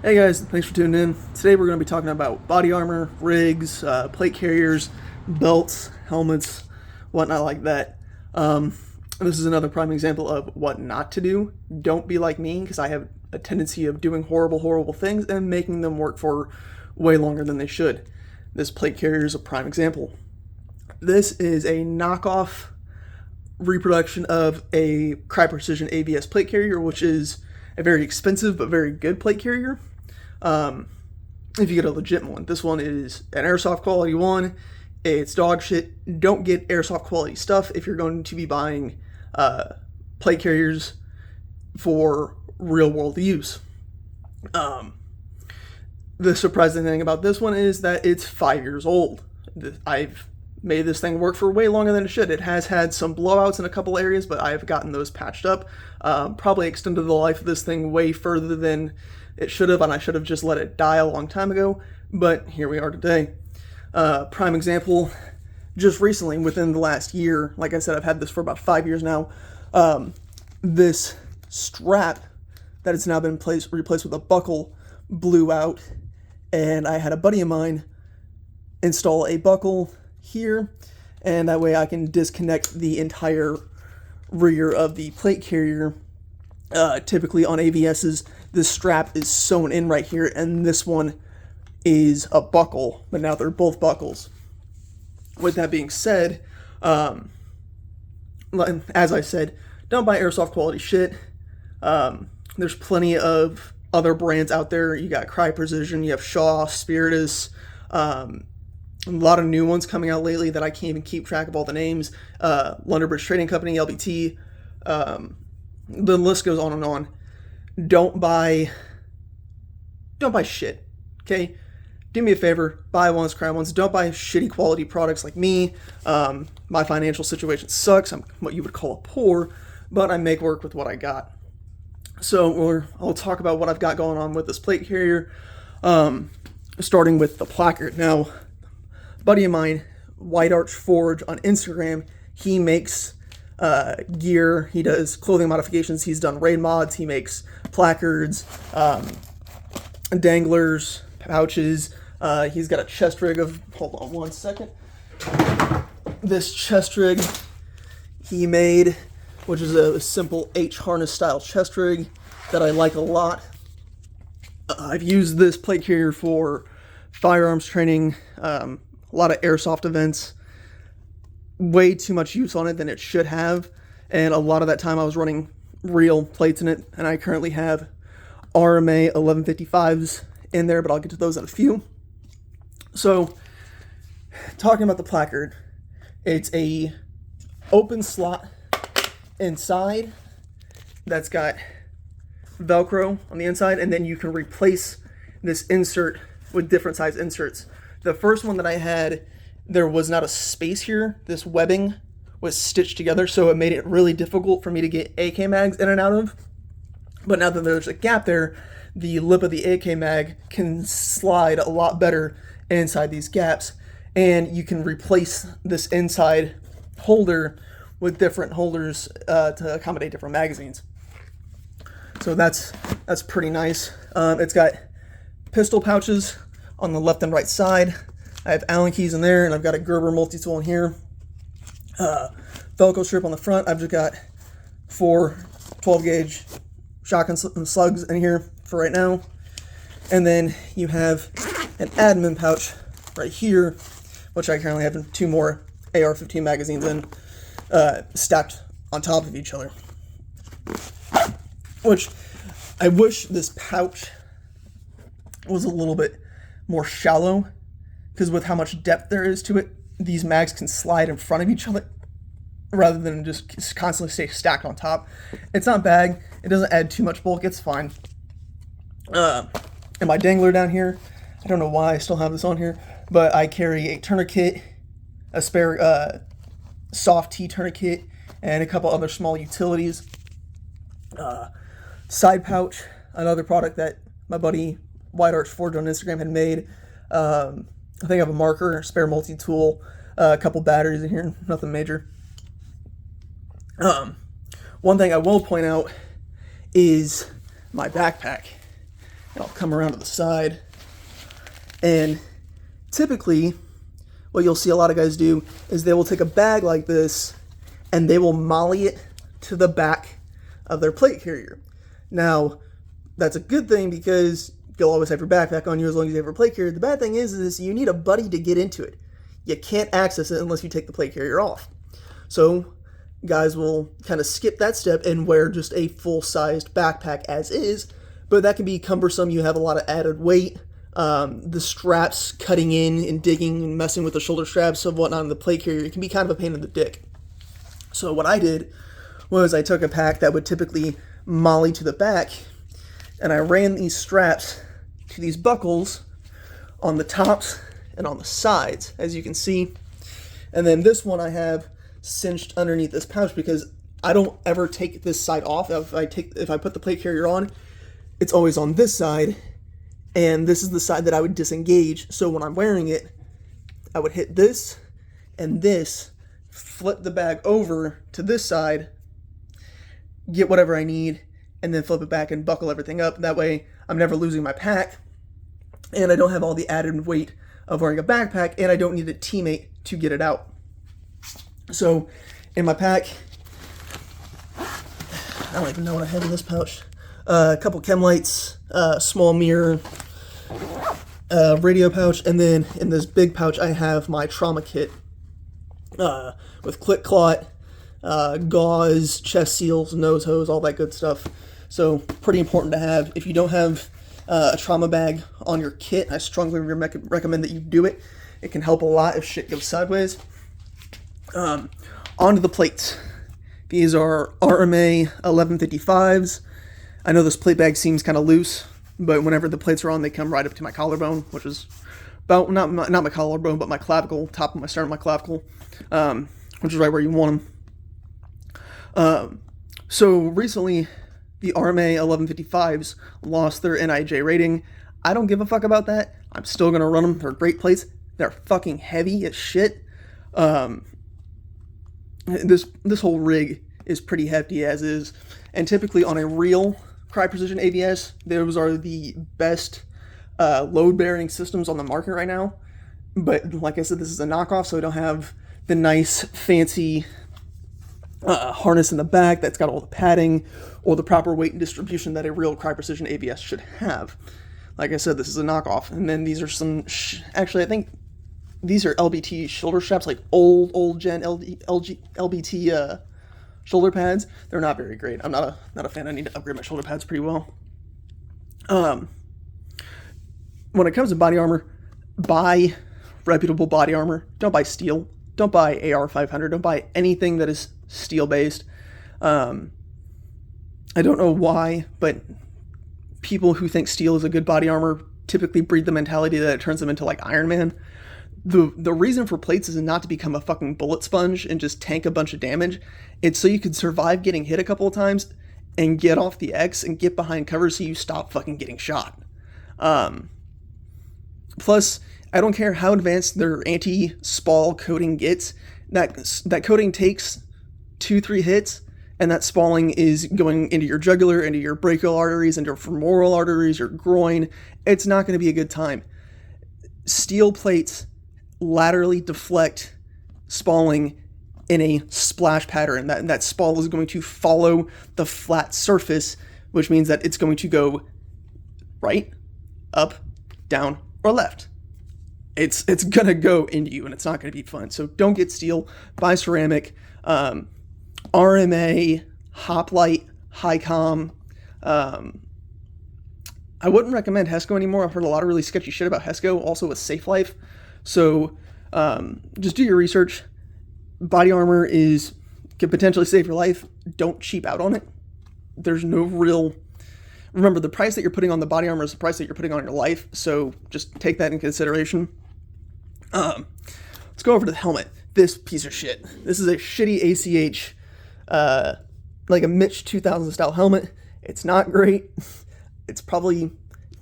Hey guys, thanks for tuning in. Today we're going to be talking about body armor, rigs, plate carriers, belts, helmets, whatnot like that. This is another prime example of what not to do. Don't be like me, because I have a tendency of doing horrible things and making them work for way longer than they should. This plate carrier is a prime example. This is a knockoff reproduction of a Crye Precision ABS plate carrier, which is a very expensive but very good plate carrier. If you get a legit one, this one is an airsoft quality one. It's dog shit. Don't get airsoft quality stuff if you're going to be buying plate carriers for real world use. The surprising thing about this one is that it's 5 years old. I've made this thing work for way longer than it should. It has had some blowouts in a couple areas, but I've gotten those patched up. Probably extended the life of this thing way further than it should have, and I should have just let it die a long time ago, but here we are today. Prime example, just recently, within the last year, like I said, I've had this for about 5 years now, this strap that has now been replaced with a buckle blew out, and I had a buddy of mine install a buckle here, and that way I can disconnect the entire rear of the plate carrier. Typically on AVS's, this strap is sewn in right here, and this one is a buckle, but now they're both buckles. With that being said, as I said, don't buy airsoft quality shit. There's plenty of other brands out there. You got Crye Precision, you have Shaw, Spiritus, a lot of new ones coming out lately that I can't even keep track of all the names. London Bridge Trading Company, LBT, the list goes on and on. Don't buy shit, okay? Do me a favor, buy ones, Crye ones. Don't buy shitty quality products like me. My financial situation sucks. I'm what you would call poor, but I make work with what I got. So I'll talk about what I've got going on with this plate carrier, starting with the placard. Now, a buddy of mine, White Arch Forge on Instagram, he makes gear. He does clothing modifications. He's done raid mods. He makes placards, danglers, pouches. He's got a chest rig of, hold on one second. This chest rig he made, which is a simple H harness style chest rig that I like a lot. I've used this plate carrier for firearms training, a lot of airsoft events. Way too much use on it than it should have, and a lot of that time I was running real plates in it, and I currently have RMA 1155s in there, but I'll get to those in a few. So, talking about the placard, it's a open slot inside that's got Velcro on the inside, and then you can replace this insert with different size inserts. The first one that I had, there was not a space here. This webbing was stitched together, so it made it really difficult for me to get AK mags in and out of. But now that there's a gap there, the lip of the AK mag can slide a lot better inside these gaps, and you can replace this inside holder with different holders to accommodate different magazines. So that's pretty nice. It's got pistol pouches on the left and right side. I have Allen keys in there, and I've got a Gerber multi-tool in here. Velcro strip on the front. I've just got 4 12-gauge shotgun slugs in here for right now. And then you have an admin pouch right here, which I currently have 2 more AR-15 magazines in, stacked on top of each other. Which, I wish this pouch was a little bit more shallow, because with how much depth there is to it, these mags can slide in front of each other rather than just constantly stay stacked on top. It's not bad. It doesn't add too much bulk. It's fine. And my dangler down here, I don't know why I still have this on here, but I carry a tourniquet, a spare soft T tourniquet, and a couple other small utilities. Side pouch, another product that my buddy White Arch Forge on Instagram had made. I think I have a marker, a spare multi-tool, a couple batteries in here, nothing major. One thing I will point out is my backpack. And I'll come around to the side. And typically, what you'll see a lot of guys do is they will take a bag like this and they will molly it to the back of their plate carrier. Now, that's a good thing because you'll always have your backpack on you as long as you have your plate carrier. The bad thing is you need a buddy to get into it. You can't access it unless you take the plate carrier off. So guys will kind of skip that step and wear just a full-sized backpack as is, but that can be cumbersome. You have a lot of added weight. The straps cutting in and digging and messing with the shoulder straps and whatnot on the plate carrier, it can be kind of a pain in the dick. So what I did was I took a pack that would typically molly to the back, and I ran these straps to these buckles on the tops and on the sides, as you can see. And then this one I have cinched underneath this pouch because I don't ever take this side off. If I put the plate carrier on, it's always on this side, and this is the side that I would disengage. So when I'm wearing it, I would hit this and this, flip the bag over to this side, get whatever I need, and then flip it back and buckle everything up. That way I'm never losing my pack, and I don't have all the added weight of wearing a backpack, and I don't need a teammate to get it out. So in my pack, I don't even know what I have in this pouch. A couple chem lights, small mirror, radio pouch, and then in this big pouch I have my trauma kit with click clot, gauze, chest seals, nose hose, all that good stuff. So pretty important to have. If you don't have a trauma bag on your kit, I strongly recommend that you do it. It can help a lot if shit goes sideways. Onto the plates. These are RMA 1155s. I know this plate bag seems kind of loose, but whenever the plates are on, they come right up to my collarbone, which is about, not my collarbone, but my clavicle, top of my sternum, my clavicle, which is right where you want them. So recently, the RMA 1155s lost their NIJ rating. I don't give a fuck about that. I'm still going to run them. They're great plates. They're fucking heavy as shit. This whole rig is pretty hefty as is. And typically on a real Crye Precision ABS, those are the best load-bearing systems on the market right now. But like I said, this is a knockoff, so I don't have the nice, fancy harness in the back that's got all the padding or the proper weight and distribution that a real Crye Precision ABS should have. Like I said, this is a knockoff. And then these are some, actually I think these are LBT shoulder straps, like old gen LBT shoulder pads. They're not very great. I'm not a fan. I need to upgrade my shoulder pads pretty well. When it comes to body armor, buy reputable body armor. Don't buy steel. Don't buy AR 500. Don't buy anything that is steel based. I don't know why, but people who think steel is a good body armor typically breed the mentality that it turns them into like Iron Man. The reason for plates is not to become a fucking bullet sponge and just tank a bunch of damage. It's so you can survive getting hit a couple of times and get off the X and get behind cover so you stop fucking getting shot. Plus, I don't care how advanced their anti-spall coating gets. That coating takes 2-3 hits, and that spalling is going into your jugular, into your brachial arteries, into your femoral arteries, your groin. It's not going to be a good time. Steel plates laterally deflect spalling in a splash pattern. That spall is going to follow the flat surface, which means that it's going to go right, up, down, or left. It's gonna go into you, and it's not gonna be fun. So don't get steel. Buy ceramic. RMA, Hoplite, Highcom. I wouldn't recommend Hesco anymore. I've heard a lot of really sketchy shit about Hesco, also with Safe Life. So just do your research. Body armor can potentially save your life. Don't cheap out on it. There's no real... Remember, the price that you're putting on the body armor is the price that you're putting on your life, so just take that in consideration. Let's go over to the helmet. This piece of shit. This is a shitty ACH, like a Mitch 2000 style helmet. It's not great. It's probably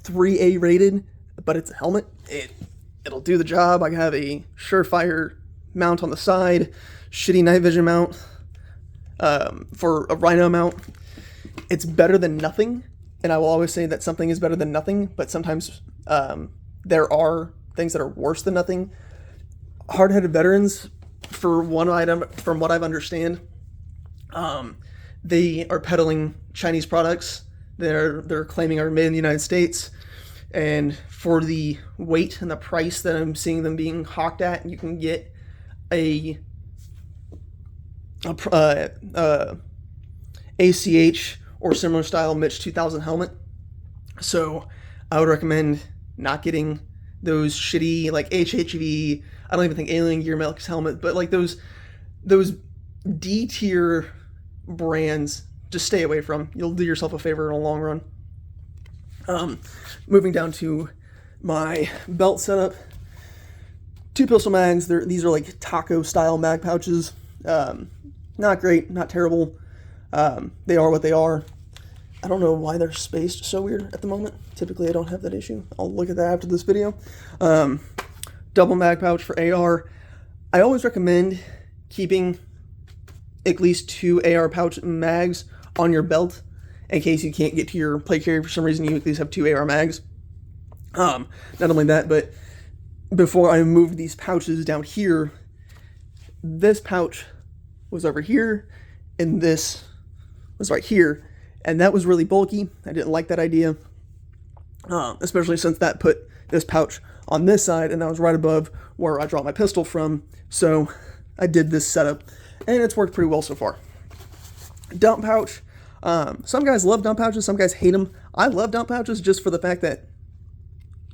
3A rated, but it's a helmet. It'll do the job. I have a Surefire mount on the side, shitty night vision mount for a Rhino mount. It's better than nothing, and I will always say that something is better than nothing, but sometimes there are things that are worse than nothing. Hard-headed veterans, for one item, from what I've understand, they are peddling Chinese products. They're claiming are made in the United States, and for the weight and the price that I'm seeing them being hawked at, you can get a ACH or similar style Mitch 2000 helmet. So I would recommend not getting those shitty like HHV. I don't even think Alien Gear makes helmet, but like those D tier brands, just stay away from. You'll do yourself a favor in the long run. Moving down to my belt setup. 2 pistol mags. These are like taco style mag pouches. Not great, not terrible. They are what they are. I don't know why they're spaced so weird at the moment. Typically I don't have that issue. I'll look at that after this video. Double mag pouch for AR. I always recommend keeping at least 2 AR pouch mags on your belt in case you can't get to your plate carrier for some reason. You at least have 2 AR mags. Not only that, but before I moved these pouches down here, this pouch was over here and this was right here, and that was really bulky. I didn't like that idea, especially since that put this pouch on this side, and that was right above where I draw my pistol from. So I did this setup, and it's worked pretty well so far. Dump pouch. Some guys love dump pouches, some guys hate them. I love dump pouches just for the fact that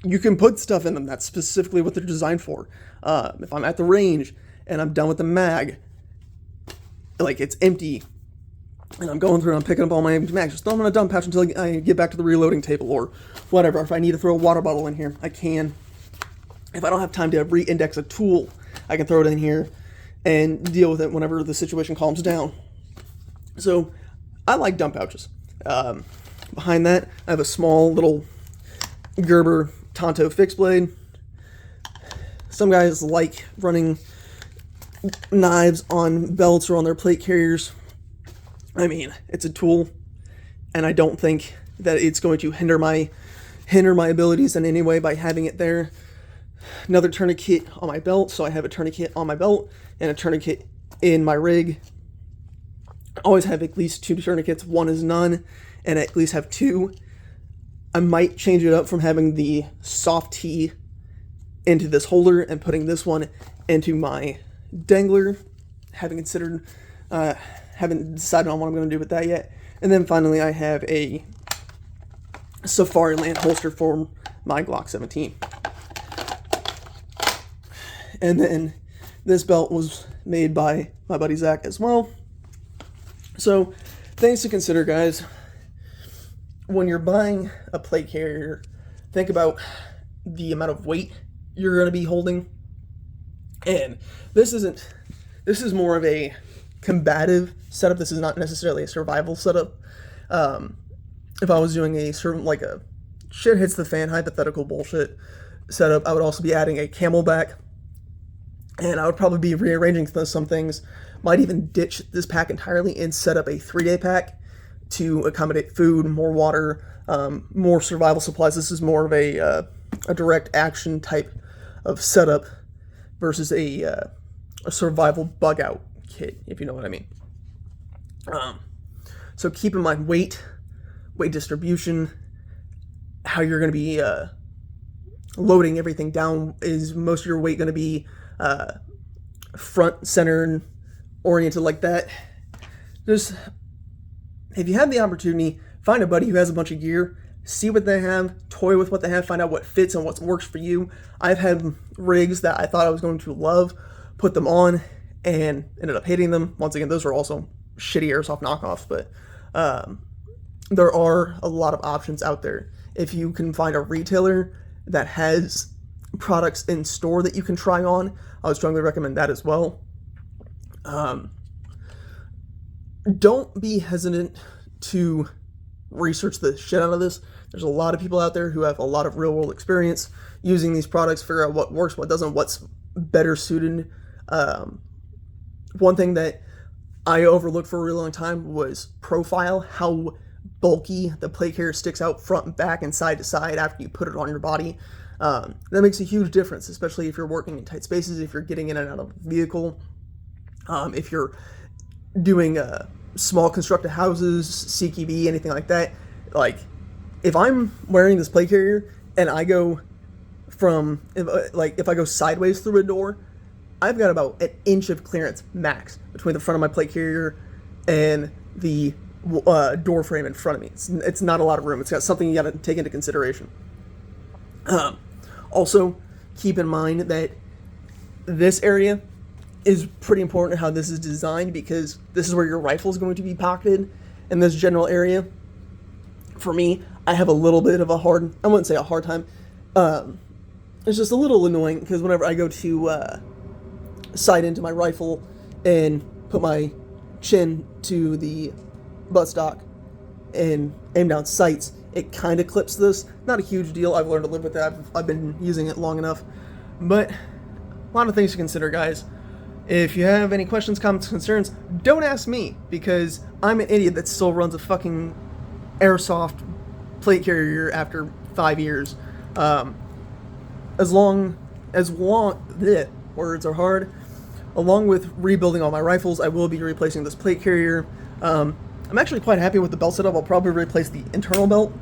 you can put stuff in them. That's specifically what they're designed for. If I'm at the range and I'm done with the mag, like it's empty, and I'm going through and I'm picking up all my empty mags, just throw them in a dump pouch until I get back to the reloading table or whatever. If I need to throw a water bottle in here, I can. If I don't have time to re-index a tool, I can throw it in here and deal with it whenever the situation calms down. So I like dump pouches. Behind that, I have a small little Gerber Tonto fixed blade. Some guys like running knives on belts or on their plate carriers. I mean, it's a tool, and I don't think that it's going to hinder my abilities in any way by having it there. Another tourniquet on my belt, so I have a tourniquet on my belt and a tourniquet in my rig. I always have at least 2 tourniquets. One is none, and I at least have 2. I might change it up from having the soft T into this holder and putting this one into my dangler. Haven't decided on what I'm going to do with that yet. And then finally I have a Safari Land holster for my Glock 17. And then this belt was made by my buddy Zach as well. So things to consider, guys. When you're buying a plate carrier, think about the amount of weight you're going to be holding. And this is more of a combative setup. This is not necessarily a survival setup. If I was doing a sort of like a shit hits the fan hypothetical bullshit setup, I would also be adding a camelback, and I would probably be rearranging some things. Might even ditch this pack entirely and set up a 3-day pack to accommodate food, more water, more survival supplies. This is more of a direct action type of setup versus a survival bug out kit, if you know what I mean. So keep in mind weight distribution, how you're going to be loading everything down. Is most of your weight going to be front, center, oriented like that? Just, if you have the opportunity, find a buddy who has a bunch of gear, see what they have, toy with what they have, find out what fits and what works for you. I've had rigs that I thought I was going to love, put them on, and ended up hating them. Once again, those are also shitty airsoft knockoffs, but there are a lot of options out there. If you can find a retailer that has products in store that you can try on, I would strongly recommend that as well. Don't be hesitant to research the shit out of this. There's a lot of people out there who have a lot of real world experience using these products, figure out what works, what doesn't, what's better suited. One thing that I overlooked for a really long time was profile, how bulky. The plate carrier sticks out front and back and side to side after you put it on your body. That makes a huge difference, especially if you're working in tight spaces, if you're getting in and out of a vehicle, if you're doing small constructed houses, CQB, anything like that. Like, if I'm wearing this plate carrier and I go if I go sideways through a door, I've got about an inch of clearance max between the front of my plate carrier and the door frame in front of me. It's not a lot of room. It's got something you got to take into consideration. Also, keep in mind that this area is pretty important how this is designed, because this is where your rifle is going to be pocketed in this general area. For me, I have a little bit of I wouldn't say a hard time. It's just a little annoying because whenever I go to sight into my rifle and put my chin to the buttstock and aim down sights, it kind of clips this. Not a huge deal. I've learned to live with that. I've been using it long enough. But a lot of things to consider, guys. If you have any questions, comments, concerns, don't ask me, because I'm an idiot that still runs a fucking airsoft plate carrier after 5 years. Words are hard. Along with rebuilding all my rifles, I will be replacing this plate carrier. I'm actually quite happy with the belt setup. I'll probably replace the internal belt,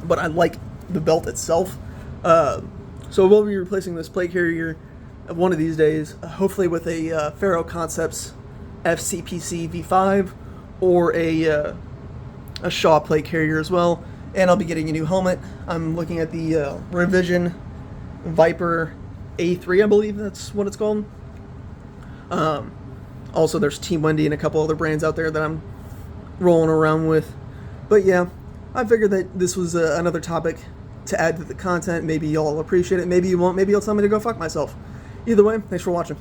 but I like the belt itself. So we'll be replacing this plate carrier one of these days, hopefully with a Faro Concepts FCPC V5 or a Shaw plate carrier as well. And I'll be getting a new helmet. I'm looking at the Revision Viper A3, I believe that's what it's called. Also, there's Team Wendy and a couple other brands out there that I'm rolling around with. But yeah, I figured that this was another topic to add to the content. Maybe y'all appreciate it, maybe you won't, maybe you'll tell me to go fuck myself. Either way, thanks for watching.